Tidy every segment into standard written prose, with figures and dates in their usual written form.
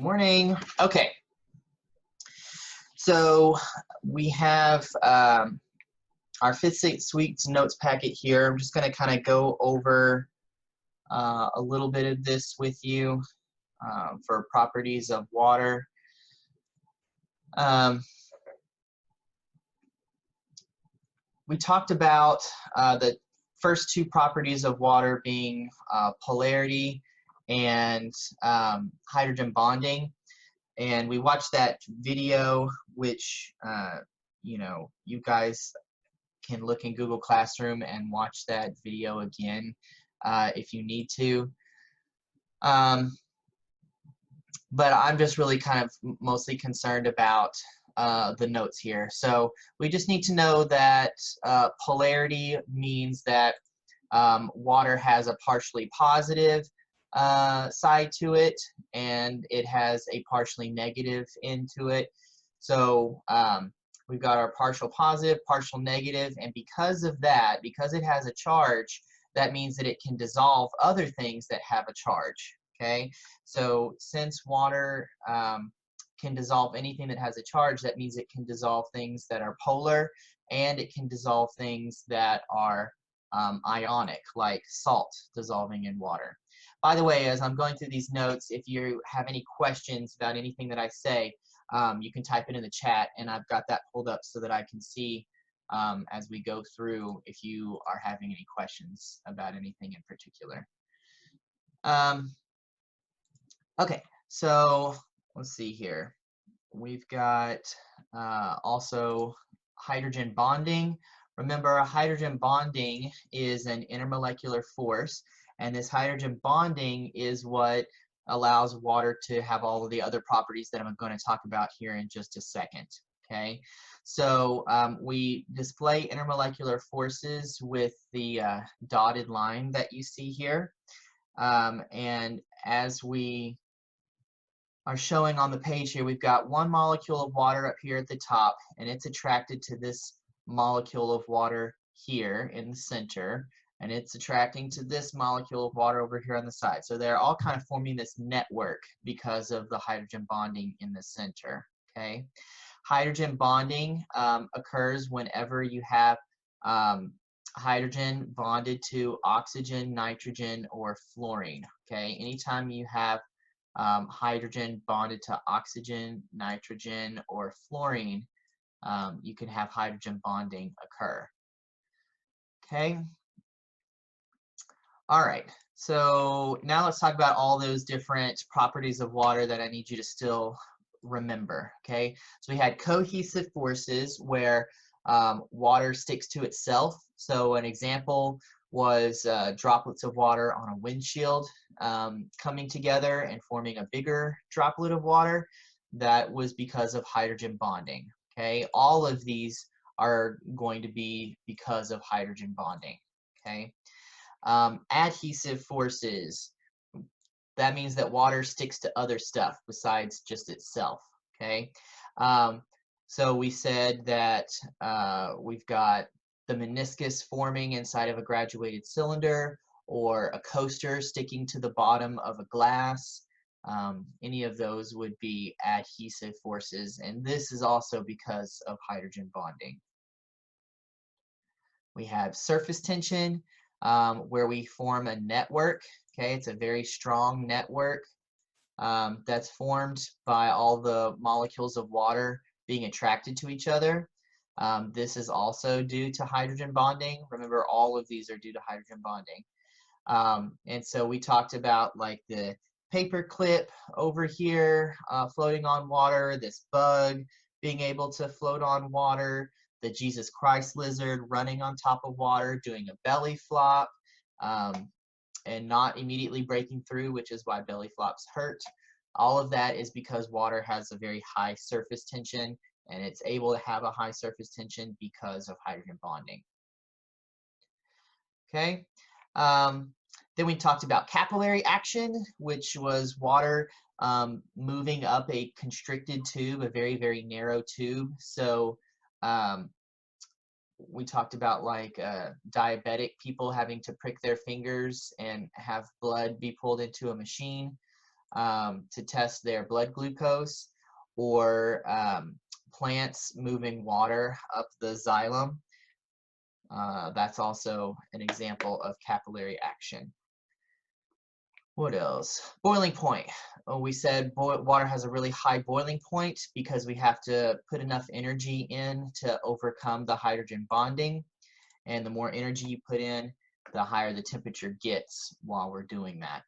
Morning. Okay, so we have our fifth, sixth week's notes packet here. I'm just going to kind of go over a little bit of this with you for properties of water. We talked about the first two properties of water being polarity and hydrogen bonding. And we watched that video, which, you guys can look in Google Classroom and watch that video again if you need to. But I'm just really kind of mostly concerned about the notes here. So we just need to know that polarity means that water has a partially positive side to it, and it has a partially negative end to it. So we've got our partial positive, partial negative, and because of that, because it has a charge, that means that it can dissolve other things that have a charge. Okay, so since water can dissolve anything that has a charge, that means it can dissolve things that are polar, and it can dissolve things that are ionic, like salt dissolving in water. By the way, as I'm going through these notes, if you have any questions about anything that I say, you can type it in the chat, and I've got that pulled up so that I can see as we go through if you are having any questions about anything in particular. Okay, so let's see here. We've got also hydrogen bonding. Remember, hydrogen bonding is an intermolecular force, and this hydrogen bonding is what allows water to have all of the other properties that I'm going to talk about here in just a second. Okay, so we display intermolecular forces with the dotted line that you see here, and as we are showing on the page here, we've got one molecule of water up here at the top, and it's attracted to this molecule of water here in the center, and it's attracting to this molecule of water over here on the side. So they're all kind of forming this network because of the hydrogen bonding in the center. Okay, hydrogen bonding occurs whenever you have hydrogen bonded to oxygen, nitrogen, or fluorine. Okay, anytime you have hydrogen bonded to oxygen, nitrogen, or fluorine, you can have hydrogen bonding occur. Okay. All right. So now let's talk about all those different properties of water that I need you to still remember. Okay. So we had cohesive forces where water sticks to itself. So an example was droplets of water on a windshield coming together and forming a bigger droplet of water. That was because of hydrogen bonding. Okay, all of these are going to be because of hydrogen bonding. Okay, adhesive forces. That means that water sticks to other stuff besides just itself. Okay, so we said that we've got the meniscus forming inside of a graduated cylinder, or a coaster sticking to the bottom of a glass. Any of those would be adhesive forces, and this is also because of hydrogen bonding. We have surface tension, where we form a network. Okay, it's a very strong network that's formed by all the molecules of water being attracted to each other. This is also due to hydrogen bonding. Remember, all of these are due to hydrogen bonding. And so we talked about like the paper clip over here floating on water, this bug being able to float on water, the Jesus Christ lizard running on top of water, doing a belly flop, and not immediately breaking through, which is why belly flops hurt. All of that is because water has a very high surface tension, and it's able to have a high surface tension because of hydrogen bonding. Okay, then we talked about capillary action, which was water moving up a constricted tube, a very, very narrow tube. So we talked about like diabetic people having to prick their fingers and have blood be pulled into a machine. to test their blood glucose, or plants moving water up the xylem. That's also an example of capillary action. What else? Boiling point. Oh, we said water has a really high boiling point because we have to put enough energy in to overcome the hydrogen bonding. And the more energy you put in, the higher the temperature gets while we're doing that.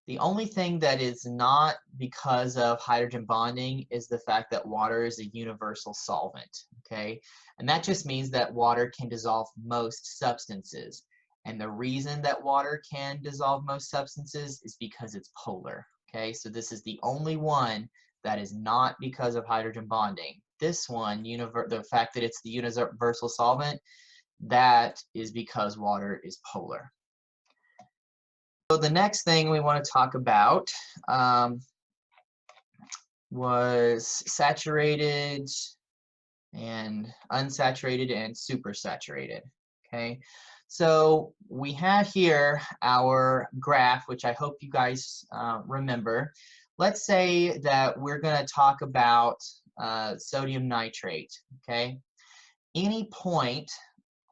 The only thing that is not because of hydrogen bonding is the fact that water is a universal solvent, okay? And that just means that water can dissolve most substances. And the reason that water can dissolve most substances is because it's polar, okay? So this is the only one that is not because of hydrogen bonding. This one, the fact that it's the universal solvent, that is because water is polar. So the next thing we want to talk about was saturated and unsaturated and supersaturated, okay? So we have here our graph, which I hope you guys remember. Let's say that we're going to talk about sodium nitrate, okay? Any point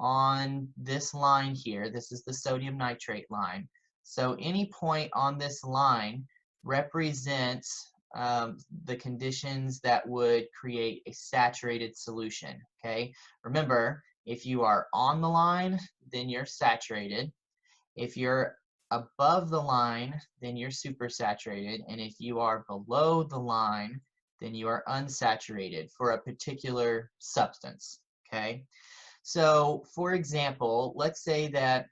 on this line here, this is the sodium nitrate line, so any point on this line represents the conditions that would create a saturated solution, okay? Remember, if you are on the line, then you're saturated. If you're above the line, then you're supersaturated. And if you are below the line, then you are unsaturated for a particular substance, okay? So, for example, let's say that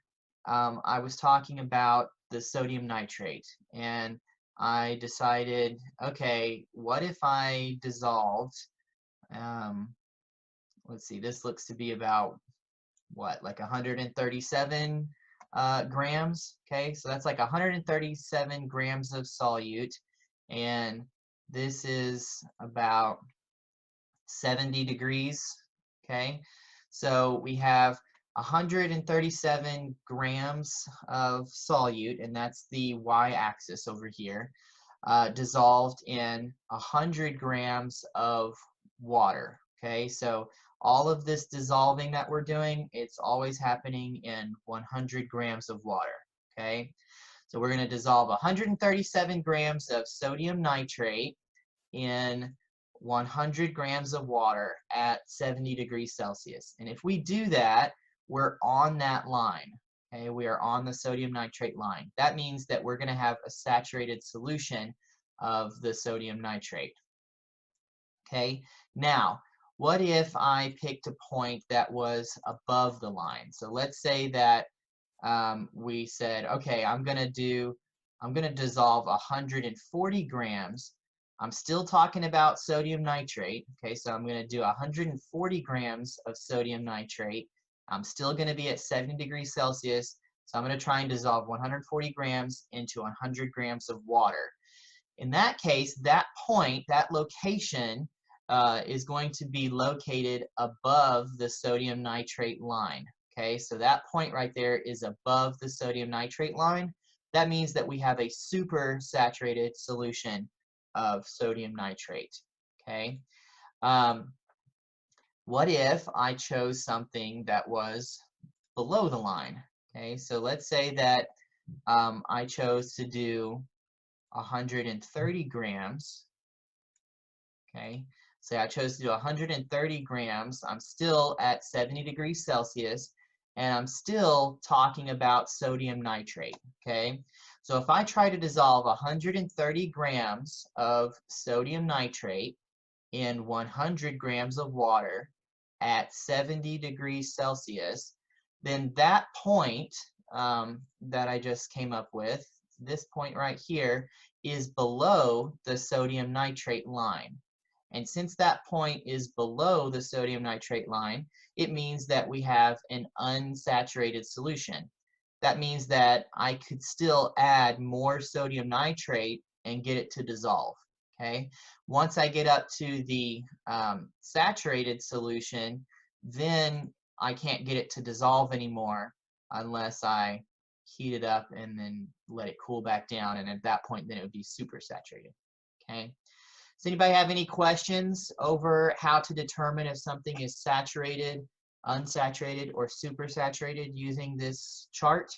I was talking about the sodium nitrate, and I decided, okay, what if I dissolved, let's see, this looks to be about, what, like 137 grams, okay? So that's like 137 grams of solute, and this is about 70 degrees, okay? So we have 137 grams of solute, and that's the y-axis over here, dissolved in 100 grams of water, okay? So all of this dissolving that we're doing, it's always happening in 100 grams of water, okay? So we're going to dissolve 137 grams of sodium nitrate in 100 grams of water at 70 degrees Celsius. And if we do that, we're on that line, okay? We are on the sodium nitrate line. That means that we're going to have a saturated solution of the sodium nitrate, okay? Now, what if I picked a point that was above the line? So let's say that we said, okay, I'm going to dissolve 140 grams. I'm still talking about sodium nitrate, okay, so I'm going to do 140 grams of sodium nitrate. I'm still going to be at 70 degrees Celsius, so I'm going to try and dissolve 140 grams into 100 grams of water. In that case, that point, that location, is going to be located above the sodium nitrate line, okay, so that point right there is above the sodium nitrate line. That means that we have a super saturated solution of sodium nitrate, okay? What if I chose something that was below the line, okay? So let's say that I chose to do 130 grams, okay? So I chose to do 130 grams. I'm still at 70 degrees Celsius, and I'm still talking about sodium nitrate, okay? So if I try to dissolve 130 grams of sodium nitrate in 100 grams of water at 70 degrees Celsius, then that point that I just came up with, this point right here, is below the sodium nitrate line. And since that point is below the sodium nitrate line, it means that we have an unsaturated solution. That means that I could still add more sodium nitrate and get it to dissolve, okay? Once I get up to the saturated solution, then I can't get it to dissolve anymore unless I heat it up and then let it cool back down, and at that point then it would be supersaturated. Okay. Does anybody have any questions over how to determine if something is saturated, unsaturated, or supersaturated using this chart?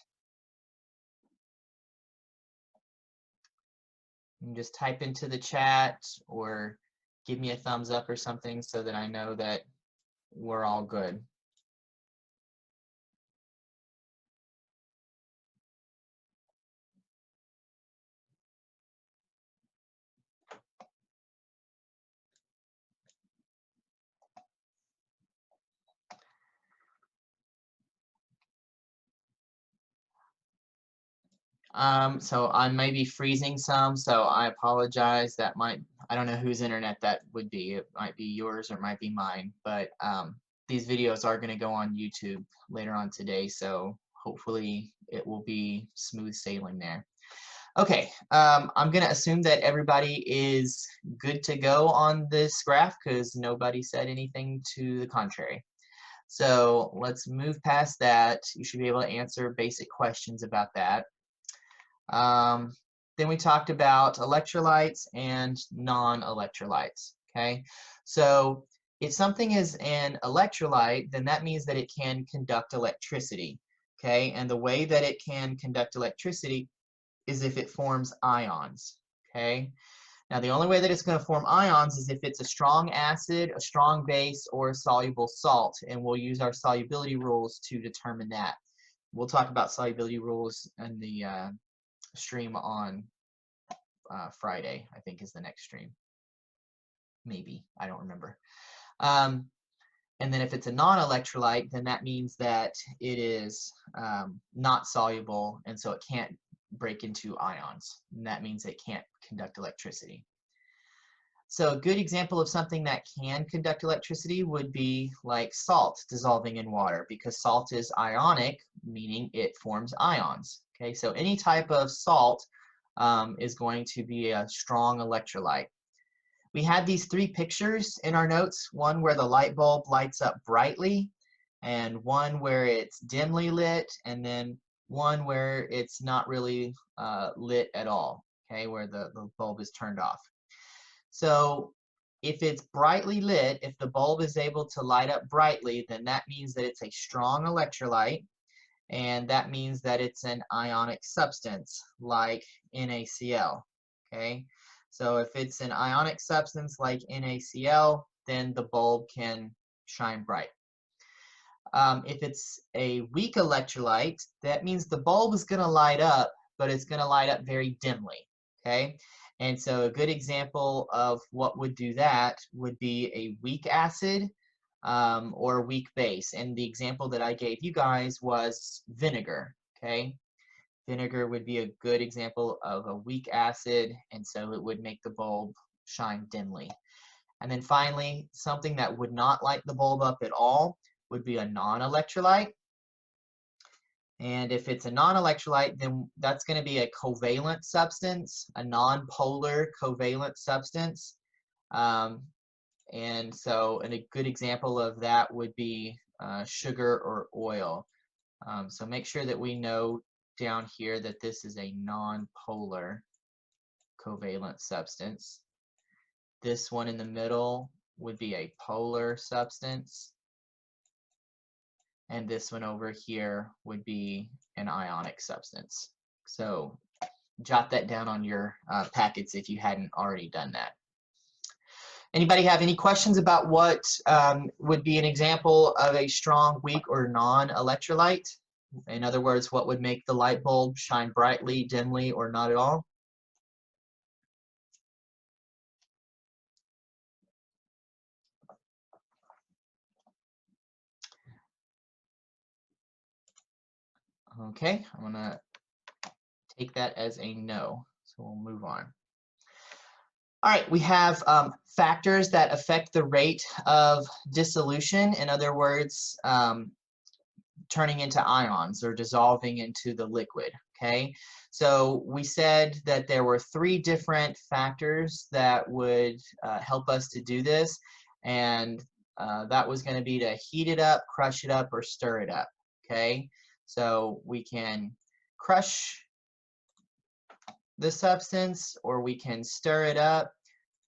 You can just type into the chat or give me a thumbs up or something so that I know that we're all good. So I may be freezing some, so I apologize. That might, I don't know whose internet that would be. It might be yours or it might be mine, but these videos are going to go on YouTube later on today, so hopefully it will be smooth sailing there. Okay, I'm going to assume that everybody is good to go on this graph because nobody said anything to the contrary. So let's move past that. You should be able to answer basic questions about that. Then we talked about electrolytes and non-electrolytes, okay? So if something is an electrolyte, then that means that it can conduct electricity, okay? And the way that it can conduct electricity is if it forms ions, okay? Now the only way that it's going to form ions is if it's a strong acid, a strong base, or a soluble salt, and we'll use our solubility rules to determine that. We'll talk about solubility rules in the stream on Friday, I think is the next stream. Maybe, I don't remember. And then if it's a non-electrolyte, then that means that it is not soluble, and so it can't break into ions. And that means it can't conduct electricity. So a good example of something that can conduct electricity would be like salt dissolving in water, because salt is ionic, meaning it forms ions. Okay, so any type of salt is going to be a strong electrolyte. We had these three pictures in our notes, one where the light bulb lights up brightly, and one where it's dimly lit, and then one where it's not really lit at all, okay, where the bulb is turned off. So if it's brightly lit, if the bulb is able to light up brightly, then that means that it's a strong electrolyte, and that means that it's an ionic substance like NaCl, okay? So if it's an ionic substance like NaCl, then the bulb can shine bright. If it's a weak electrolyte, that means the bulb is going to light up, but it's going to light up very dimly, okay? And so a good example of what would do that would be a weak acid or a weak base. And the example that I gave you guys was vinegar, okay? Vinegar would be a good example of a weak acid, and so it would make the bulb shine dimly. And then finally, something that would not light the bulb up at all would be a non-electrolyte. And if it's a non-electrolyte, then that's going to be a covalent substance, a non-polar covalent substance. And so a good example of that would be sugar or oil. So make sure that we know down here that this is a non-polar covalent substance. This one in the middle would be a polar substance. And this one over here would be an ionic substance. So jot that down on your packets if you hadn't already done that. Anybody have any questions about what would be an example of a strong, weak, or non-electrolyte? In other words, what would make the light bulb shine brightly, dimly, or not at all? Okay, I'm gonna take that as a no, so we'll move on. All right, we have factors that affect the rate of dissolution. In other words, turning into ions or dissolving into the liquid, okay? So we said that there were three different factors that would help us to do this, and that was going to be to heat it up, crush it up, or stir it up, okay? So we can crush the substance, or we can stir it up,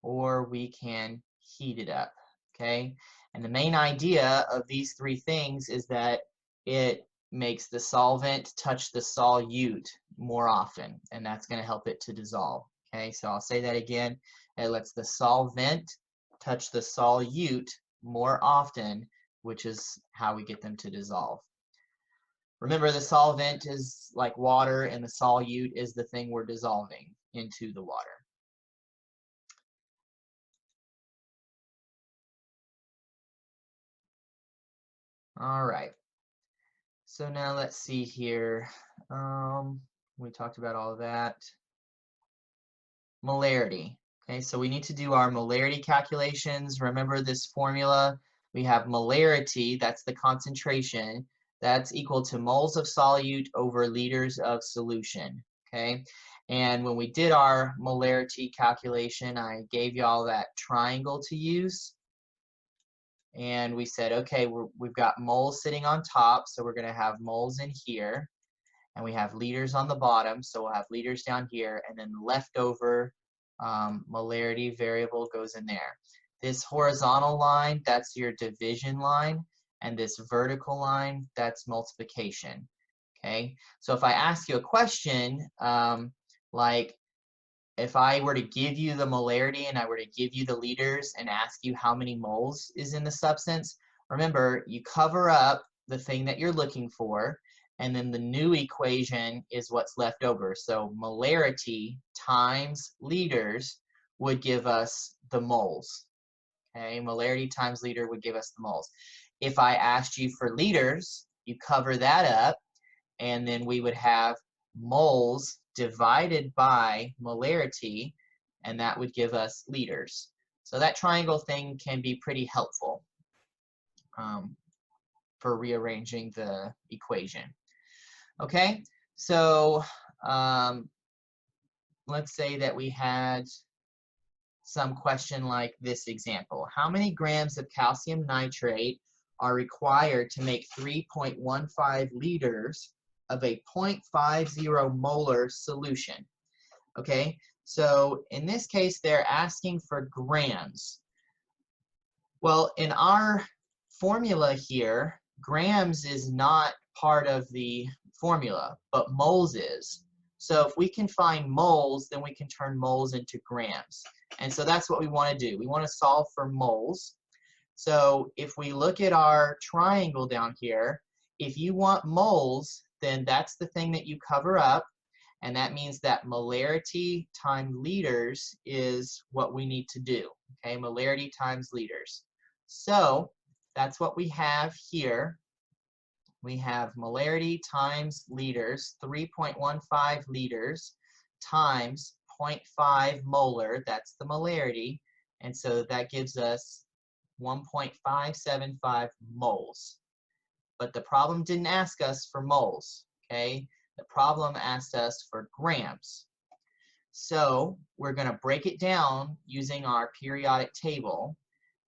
or we can heat it up, okay? And the main idea of these three things is that it makes the solvent touch the solute more often, and that's going to help it to dissolve, okay? So I'll say that again. It lets the solvent touch the solute more often, which is how we get them to dissolve. Remember, the solvent is like water, and the solute is the thing we're dissolving into the water. All right. So now let's see here. We talked about all of that. Molarity. Okay, so we need to do our molarity calculations. Remember this formula. We have molarity, that's the concentration. That's equal to moles of solute over liters of solution. Okay, and when we did our molarity calculation, I gave you all that triangle to use. And we said, okay, we've got moles sitting on top, so we're going to have moles in here. And we have liters on the bottom, so we'll have liters down here, and then the leftover molarity variable goes in there. This horizontal line, that's your division line, and this vertical line, that's multiplication. Okay, so if I ask you a question, like if I were to give you the molarity and I were to give you the liters and ask you how many moles is in the substance, remember, you cover up the thing that you're looking for, and then the new equation is what's left over. So molarity times liters would give us the moles. Okay, molarity times liter would give us the moles. If I asked you for liters, you cover that up, and then we would have moles divided by molarity, and that would give us liters. So that triangle thing can be pretty helpful for rearranging the equation. Okay, so let's say that we had some question like this example. How many grams of calcium nitrate are required to make 3.15 liters of a 0.50 molar solution? Okay, so in this case, they're asking for grams. Well, in our formula here, grams is not part of the formula, but moles is. So if we can find moles, then we can turn moles into grams. And so that's what we want to do. We want to solve for moles. So if we look at our triangle down here, if you want moles, then that's the thing that you cover up. And that means that molarity times liters is what we need to do. Okay, molarity times liters. So that's what we have here. We have molarity times liters, 3.15 liters times 0.5 molar, that's the molarity, and so that gives us 1.575 moles. But the problem didn't ask us for moles, okay? The problem asked us for grams. So we're going to break it down using our periodic table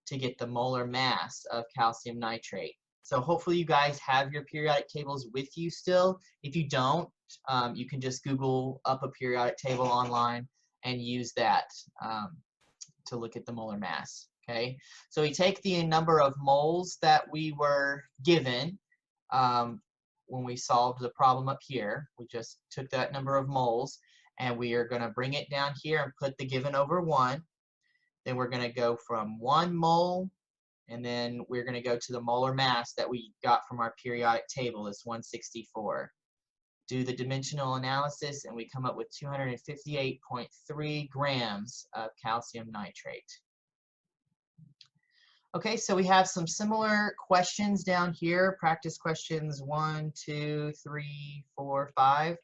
to get the molar mass of calcium nitrate. So hopefully you guys have your periodic tables with you still. If you don't, you can just Google up a periodic table online and use that to look at the molar mass. Okay, so we take the number of moles that we were given when we solved the problem up here. We just took that number of moles, and we are going to bring it down here and put the given over 1. Then we're going to go from 1 mole, and then we're going to go to the molar mass that we got from our periodic table is 164. Do the dimensional analysis, and we come up with 258.3 grams of calcium nitrate. Okay, so we have some similar questions down here, practice questions 1, 2, 3, 4, 5.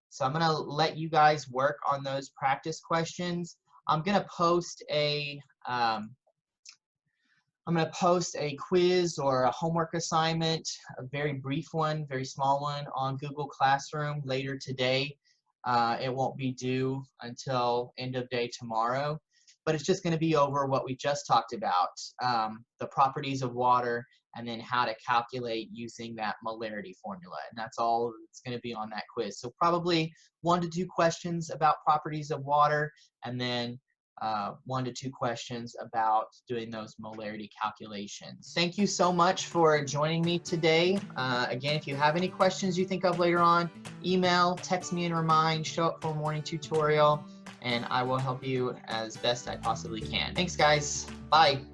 So I'm going to let you guys work on those practice questions. I'm going to post a quiz or a homework assignment, a very brief one, very small one, on Google Classroom later today. It won't be due until end of day tomorrow, but it's just going to be over what we just talked about, the properties of water and then how to calculate using that molarity formula. And that's all that's going to be on that quiz. So probably 1 to 2 questions about properties of water, and then 1 to 2 questions about doing those molarity calculations. Thank you so much for joining me today. Again, if you have any questions you think of later on, email, text me and remind, show up for a morning tutorial, and I will help you as best I possibly can. Thanks, guys. Bye.